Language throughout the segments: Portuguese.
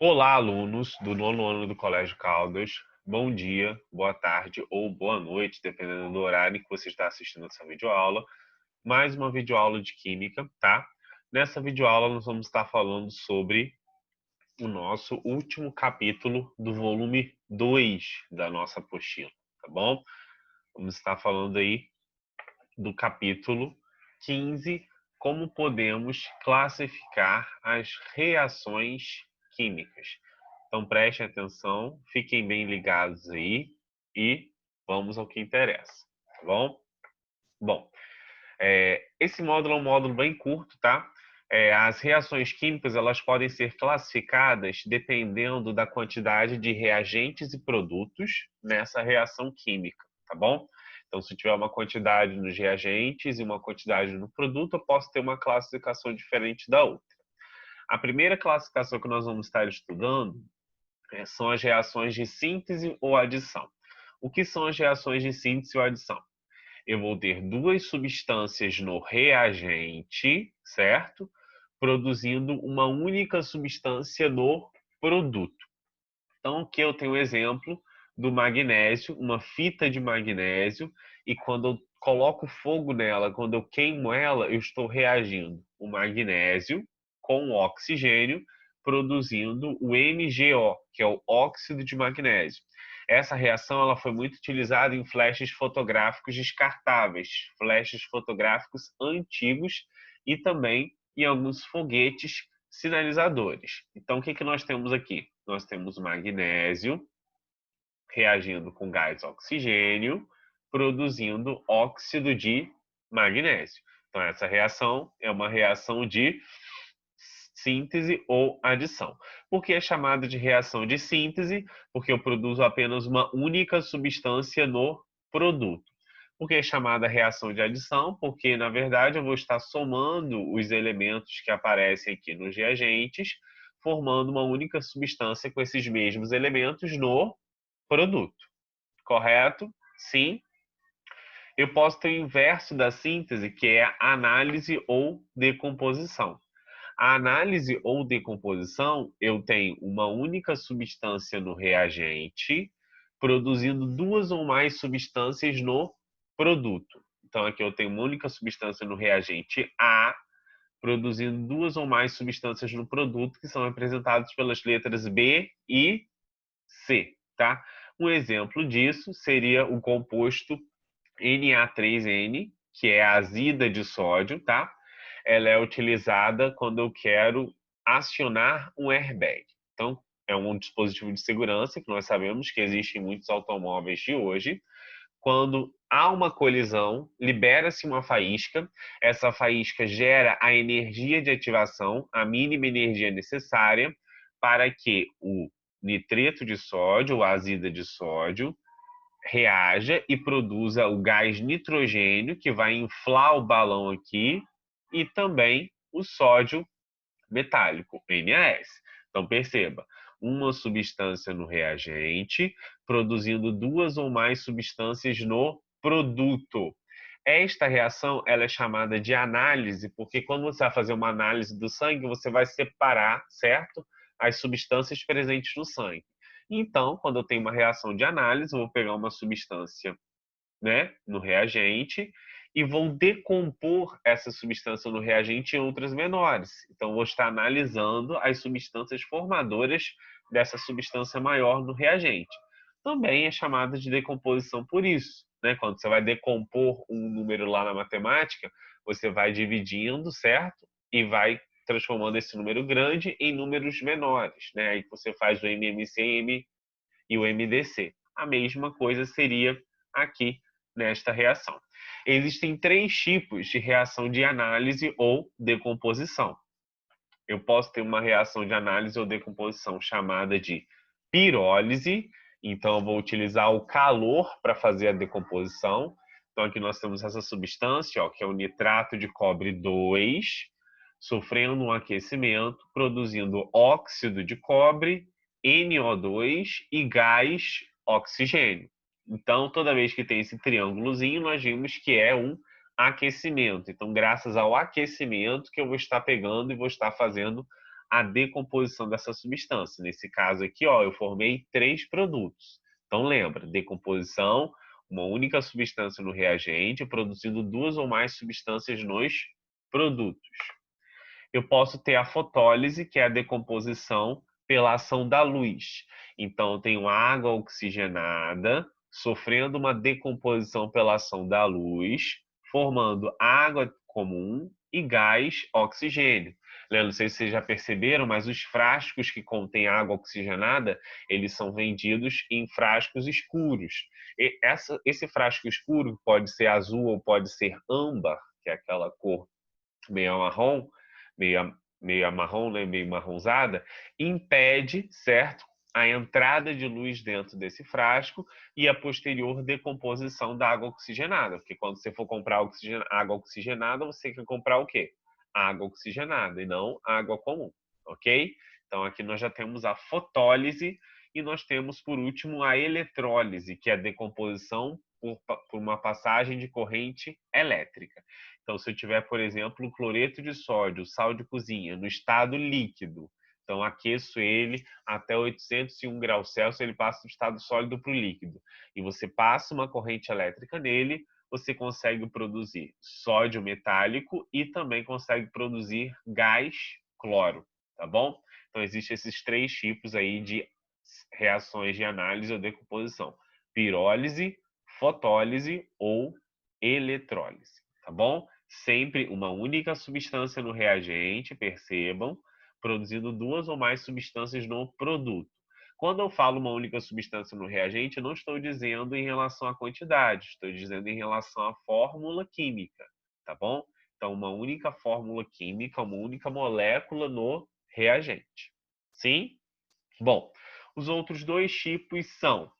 Olá, alunos do nono ano do Colégio Caldas. Bom dia, boa tarde ou boa noite, dependendo do horário que você está assistindo essa videoaula. Mais uma videoaula de Química, tá? Nessa videoaula nós vamos estar falando sobre o nosso último capítulo do volume 2 da nossa apostila, tá bom? Vamos estar falando aí do capítulo 15, como podemos classificar as reações químicas. Então prestem atenção, fiquem bem ligados aí e vamos ao que interessa, tá bom? Bom, esse módulo é um módulo bem curto, tá? As reações químicas elas podem ser classificadas dependendo da quantidade de reagentes e produtos nessa reação química, tá bom? Então, se tiver uma quantidade nos reagentes e uma quantidade no produto, eu posso ter uma classificação diferente da outra. A primeira classificação que nós vamos estar estudando são as reações de síntese ou adição. O que são as reações de síntese ou adição? Eu vou ter duas substâncias no reagente, certo? Produzindo uma única substância no produto. Então, aqui eu tenho o exemplo do magnésio, uma fita de magnésio, e quando eu coloco fogo nela, quando eu queimo ela, eu estou reagindo o magnésio com o oxigênio, produzindo o MgO, que é o óxido de magnésio. Essa reação ela foi muito utilizada em flashes fotográficos descartáveis, flashes fotográficos antigos e também em alguns foguetes sinalizadores. Então, o que nós temos aqui? Nós temos magnésio reagindo com gás oxigênio, produzindo óxido de magnésio. Então, essa reação é uma reação de síntese ou adição. Por que é chamada de reação de síntese? Porque eu produzo apenas uma única substância no produto. Por que é chamada reação de adição? Porque, na verdade, eu vou estar somando os elementos que aparecem aqui nos reagentes, formando uma única substância com esses mesmos elementos no produto. Correto? Sim. Eu posso ter o inverso da síntese, que é a análise ou decomposição. A análise ou decomposição, eu tenho uma única substância no reagente, produzindo duas ou mais substâncias no produto. Então, aqui eu tenho uma única substância no reagente A, produzindo duas ou mais substâncias no produto, que são representadas pelas letras B e C, tá? Um exemplo disso seria o composto Na3N, que é a azida de sódio, tá? Ela é utilizada quando eu quero acionar um airbag. Então, é um dispositivo de segurança que nós sabemos que existe em muitos automóveis de hoje. Quando há uma colisão, libera-se uma faísca, essa faísca gera a energia de ativação, a mínima energia necessária para que o nitreto de sódio, ou azida de sódio, reaja e produza o gás nitrogênio, que vai inflar o balão aqui, e também o sódio metálico, NaS. Então, perceba, uma substância no reagente, produzindo duas ou mais substâncias no produto. Esta reação ela é chamada de análise, porque quando você vai fazer uma análise do sangue, você vai separar, certo? As substâncias presentes no sangue. Então, quando eu tenho uma reação de análise, eu vou pegar uma substância, né, no reagente e vou decompor essa substância no reagente em outras menores. Então, vou estar analisando as substâncias formadoras dessa substância maior no reagente. Também é chamada de decomposição por isso, né? Quando você vai decompor um número lá na matemática, você vai dividindo, certo? E vai transformando esse número grande em números menores, né? Aí você faz o MMC e o MDC. A mesma coisa seria aqui nesta reação. Existem três tipos de reação de análise ou decomposição. Eu posso ter uma reação de análise ou decomposição chamada de pirólise, então eu vou utilizar o calor para fazer a decomposição. Então aqui nós temos essa substância, ó, que é o nitrato de cobre 2, sofrendo um aquecimento, produzindo óxido de cobre, NO2 e gás oxigênio. Então, toda vez que tem esse triângulozinho, nós vimos que é um aquecimento. Então, graças ao aquecimento que eu vou estar pegando e vou estar fazendo a decomposição dessa substância. Nesse caso aqui, ó, eu formei 3 produtos. Então, lembra, decomposição, uma única substância no reagente, produzindo 2 ou mais substâncias nos produtos. Eu posso ter a fotólise, que é a decomposição pela ação da luz. Então, eu tenho água oxigenada sofrendo uma decomposição pela ação da luz, formando água comum e gás oxigênio. Não sei se vocês já perceberam, mas os frascos que contêm água oxigenada, eles são vendidos em frascos escuros. Esse frasco escuro pode ser azul ou pode ser âmbar, que é aquela cor meio marrom, meio marrom, né, meio marronzada, impede, certo, a entrada de luz dentro desse frasco e a posterior decomposição da água oxigenada. Porque quando você for comprar água oxigenada, você quer comprar o quê? Água oxigenada e não água comum, ok? Então aqui nós já temos a fotólise e nós temos, por último, a eletrólise, que é a decomposição por uma passagem de corrente elétrica. Então, se eu tiver, por exemplo, cloreto de sódio, sal de cozinha, no estado líquido, então aqueço ele até 801 graus Celsius, ele passa do estado sólido para o líquido. E você passa uma corrente elétrica nele, você consegue produzir sódio metálico e também consegue produzir gás cloro, tá bom? Então, existem esses 3 tipos aí de reações de análise ou decomposição: pirólise, fotólise ou eletrólise, tá bom? Sempre uma única substância no reagente, percebam, produzindo 2 ou mais substâncias no produto. Quando eu falo uma única substância no reagente, não estou dizendo em relação à quantidade, estou dizendo em relação à fórmula química, tá bom? Então, uma única fórmula química, uma única molécula no reagente. Sim? Bom, os outros 2 tipos são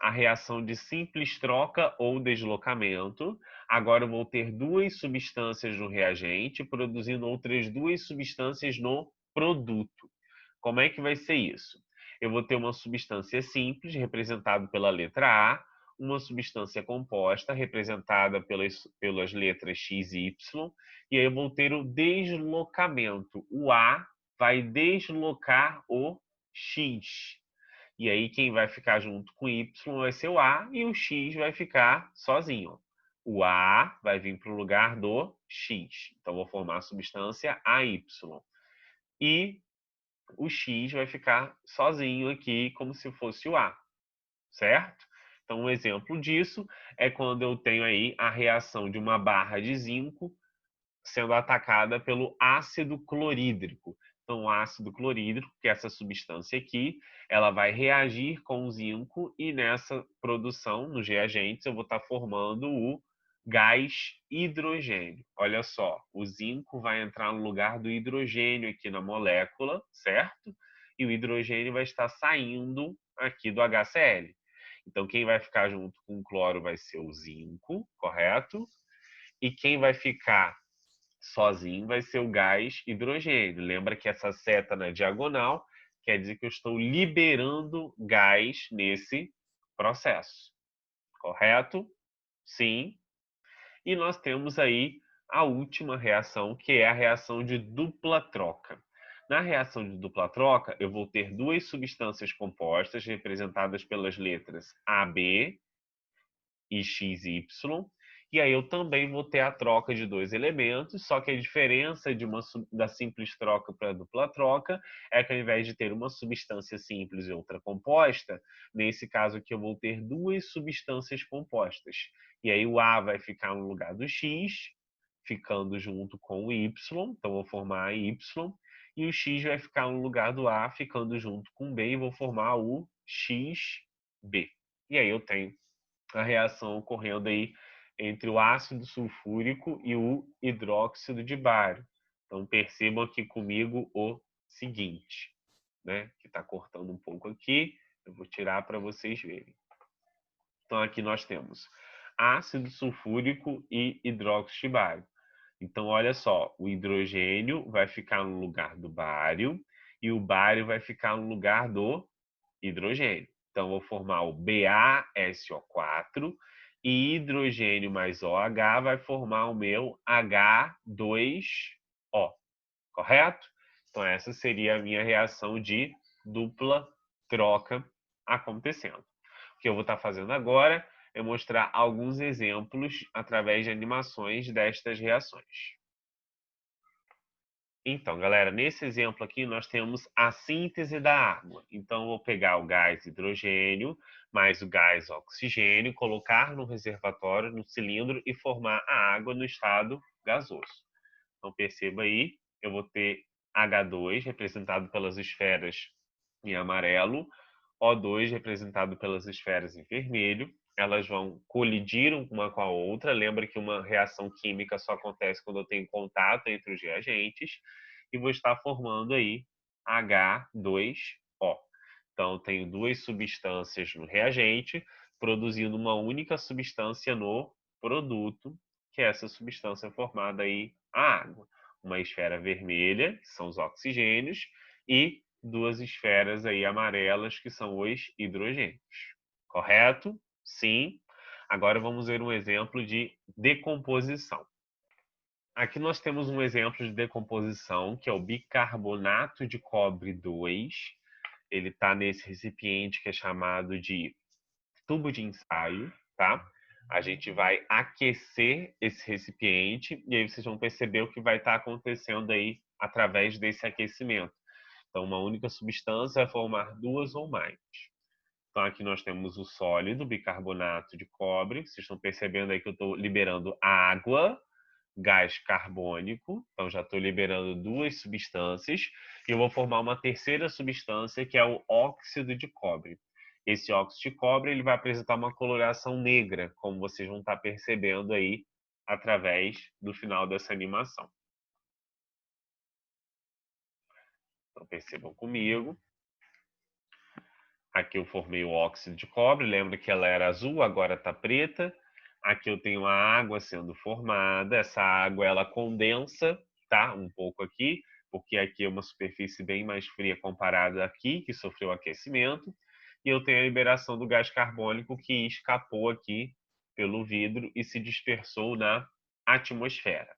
a reação de simples troca ou deslocamento. Agora eu vou ter 2 substâncias no reagente, produzindo outras 2 substâncias no produto. Como é que vai ser isso? Eu vou ter uma substância simples, representada pela letra A, uma substância composta, representada pelas letras X e Y, e aí eu vou ter o deslocamento. O A vai deslocar o X. E aí quem vai ficar junto com Y vai ser o A e o X vai ficar sozinho. O A vai vir para o lugar do X. Então, vou formar a substância AY. E o X vai ficar sozinho aqui, como se fosse o A, certo? Então, um exemplo disso é quando eu tenho aí a reação de uma barra de zinco sendo atacada pelo ácido clorídrico. Então, o ácido clorídrico, que é essa substância aqui, ela vai reagir com o zinco e nessa produção, nos reagentes, eu vou estar formando o gás hidrogênio. Olha só, o zinco vai entrar no lugar do hidrogênio aqui na molécula, certo? E o hidrogênio vai estar saindo aqui do HCl. Então, quem vai ficar junto com o cloro vai ser o zinco, correto? E quem vai ficar sozinho vai ser o gás hidrogênio. Lembra que essa seta na diagonal quer dizer que eu estou liberando gás nesse processo. Correto? Sim. E nós temos aí a última reação, que é a reação de dupla troca. Na reação de dupla troca, eu vou ter 2 substâncias compostas representadas pelas letras AB e XY. E aí eu também vou ter a troca de 2 elementos, só que a diferença da simples troca para a dupla troca é que ao invés de ter uma substância simples e outra composta, nesse caso aqui eu vou ter 2 substâncias compostas. E aí o A vai ficar no lugar do X, ficando junto com o Y, então vou formar Y, e o X vai ficar no lugar do A, ficando junto com o B, e vou formar o XB. E aí eu tenho a reação ocorrendo aí entre o ácido sulfúrico e o hidróxido de bário. Então, percebam aqui comigo o seguinte, né? Que está cortando um pouco aqui, eu vou tirar para vocês verem. Então, aqui nós temos ácido sulfúrico e hidróxido de bário. Então, olha só, o hidrogênio vai ficar no lugar do bário e o bário vai ficar no lugar do hidrogênio. Então, vou formar o BaSO4 e hidrogênio mais OH vai formar o meu H2O, correto? Então, essa seria a minha reação de dupla troca acontecendo. O que eu vou estar fazendo agora é mostrar alguns exemplos através de animações destas reações. Então, galera, nesse exemplo aqui nós temos a síntese da água. Então, eu vou pegar o gás hidrogênio mais o gás oxigênio, colocar no reservatório, no cilindro e formar a água no estado gasoso. Então, perceba aí, eu vou ter H2 representado pelas esferas em amarelo, O2 representado pelas esferas em vermelho. Elas vão colidir uma com a outra. Lembra que uma reação química só acontece quando eu tenho contato entre os reagentes. E vou estar formando aí H2O. Então, eu tenho duas substâncias no reagente, produzindo uma única substância no produto, que é essa substância formada aí, a água. Uma esfera vermelha, que são os oxigênios, e duas esferas aí amarelas, que são os hidrogênios. Correto? Sim. Agora vamos ver um exemplo de decomposição. Aqui nós temos um exemplo de decomposição, que é o bicarbonato de cobre 2. Ele está nesse recipiente que é chamado de tubo de ensaio, tá? A gente vai aquecer esse recipiente e aí vocês vão perceber o que vai estar acontecendo aí através desse aquecimento. Então, uma única substância vai formar duas ou mais. Então, aqui nós temos o sólido, bicarbonato de cobre. Vocês estão percebendo aí que eu estou liberando água, gás carbônico. Então, já estou liberando duas substâncias. E eu vou formar uma terceira substância, que é o óxido de cobre. Esse óxido de cobre ele vai apresentar uma coloração negra, como vocês vão estar percebendo aí através do final dessa animação. Então, percebam comigo. Aqui eu formei o óxido de cobre, lembra que ela era azul, agora está preta. Aqui eu tenho a água sendo formada, essa água ela condensa, tá? Um pouco aqui, porque aqui é uma superfície bem mais fria comparada aqui, que sofreu aquecimento. E eu tenho a liberação do gás carbônico que escapou aqui pelo vidro e se dispersou na atmosfera.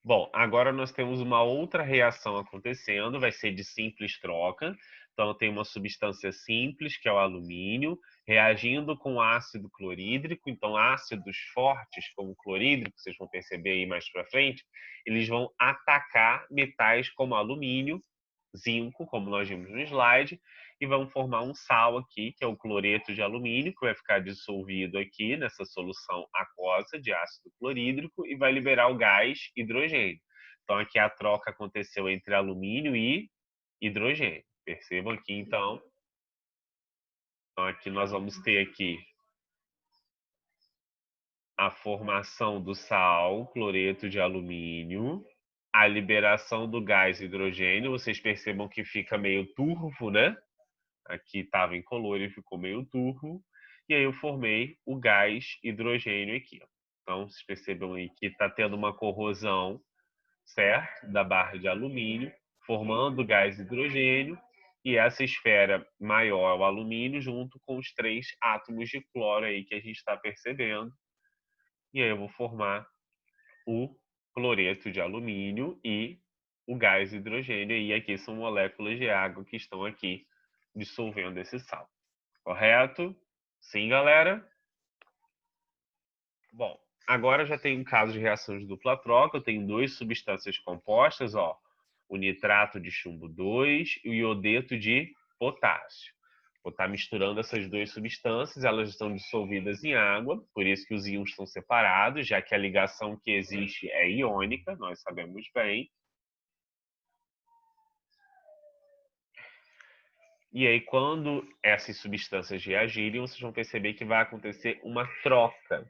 Bom, agora nós temos uma outra reação acontecendo, vai ser de simples troca. Então, tem uma substância simples, que é o alumínio, reagindo com ácido clorídrico. Então, ácidos fortes, como o clorídrico, vocês vão perceber aí mais para frente, eles vão atacar metais como alumínio, zinco, como nós vimos no slide, e vão formar um sal aqui, que é o cloreto de alumínio, que vai ficar dissolvido aqui nessa solução aquosa de ácido clorídrico e vai liberar o gás hidrogênio. Então, aqui a troca aconteceu entre alumínio e hidrogênio. Percebam aqui, então. Então, aqui nós vamos ter aqui a formação do sal, cloreto de alumínio, a liberação do gás hidrogênio. Vocês percebam que fica meio turvo, né? Aqui estava incolor e ficou meio turvo. E aí eu formei o gás hidrogênio aqui. Então, vocês percebam aí que está tendo uma corrosão, certo? Da barra de alumínio, formando o gás hidrogênio. E essa esfera maior é o alumínio, junto com os três átomos de cloro aí que a gente está percebendo. E aí eu vou formar o cloreto de alumínio e o gás hidrogênio. E aqui são moléculas de água que estão aqui dissolvendo esse sal. Correto? Sim, galera? Bom, agora já tem um caso de reação de dupla troca. Eu tenho duas substâncias compostas, ó, o nitrato de chumbo 2 e o iodeto de potássio. Vou estar misturando essas duas substâncias, elas estão dissolvidas em água, por isso que os íons estão separados, já que a ligação que existe é iônica, nós sabemos bem. E aí, quando essas substâncias reagirem, vocês vão perceber que vai acontecer uma troca.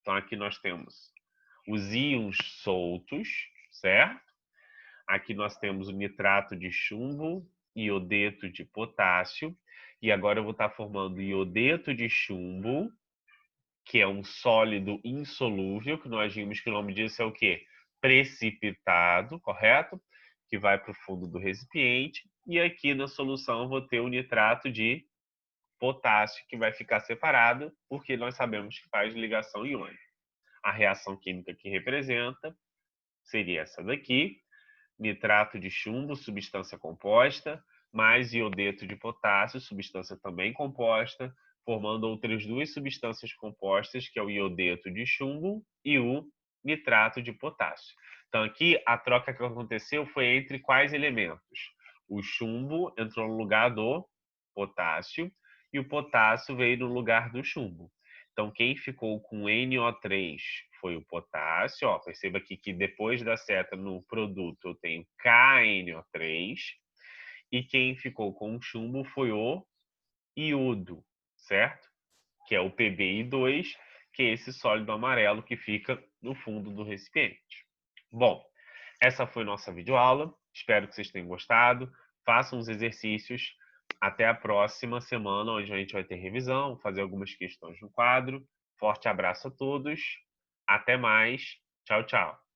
Então, aqui nós temos os íons soltos, certo? Aqui nós temos o nitrato de chumbo e iodeto de potássio. E agora eu vou estar formando iodeto de chumbo, que é um sólido insolúvel, que nós vimos que o nome disso é o quê? Precipitado, correto? Que vai para o fundo do recipiente. E aqui na solução eu vou ter o nitrato de potássio, que vai ficar separado, porque nós sabemos que faz ligação iônica. A reação química que representa seria essa daqui. nitrato de chumbo, substância composta, mais iodeto de potássio, substância também composta, formando outras duas substâncias compostas, que é o iodeto de chumbo e o nitrato de potássio. Então, aqui, a troca que aconteceu foi entre quais elementos? O chumbo entrou no lugar do potássio e o potássio veio no lugar do chumbo. Então, quem ficou com NO3 foi o potássio. Ó, perceba aqui que depois da seta no produto eu tenho KNO3. E quem ficou com o chumbo foi o iodo, certo? Que é o PbI2, que é esse sólido amarelo que fica no fundo do recipiente. Bom, essa foi nossa videoaula. Espero que vocês tenham gostado. Façam os exercícios. Até a próxima semana, onde a gente vai ter revisão, fazer algumas questões no quadro. Forte abraço a todos. Até mais. Tchau, tchau.